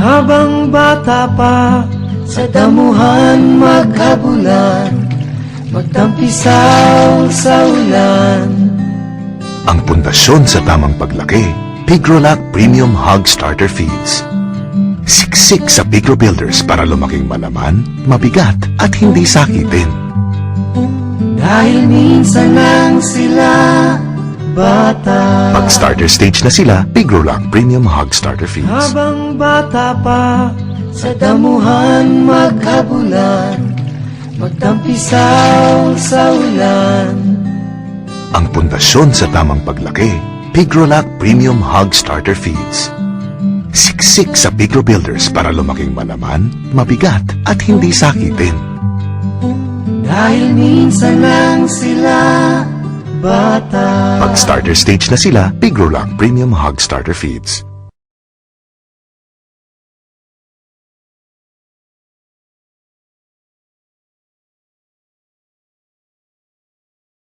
Habang bata pa, sa damuhan maghabulan, magtampisaw sa ulan. Ang pundasyon sa tamang paglaki, Pigrolac Premium Hog Starter Feeds. Siksik sa Pigro Builders para lumaking malaman, mabigat at hindi sakitin. Dahil minsan lang sila bata. Pag starter stage na sila, Pigrolac Premium Hog Starter Feeds. Habang bata pa, sa damuhan maghabulan, magtampisaw sa ulan. Ang pundasyon sa tamang paglaki, Pigrolac Premium Hog Starter Feeds. Siksik sa Pigro Builders para lumaking malaman, mabigat at hindi sakitin. Dahil minsan lang sila bata. Pag starter stage na sila, Pigrolac Premium Hog Starter Feeds.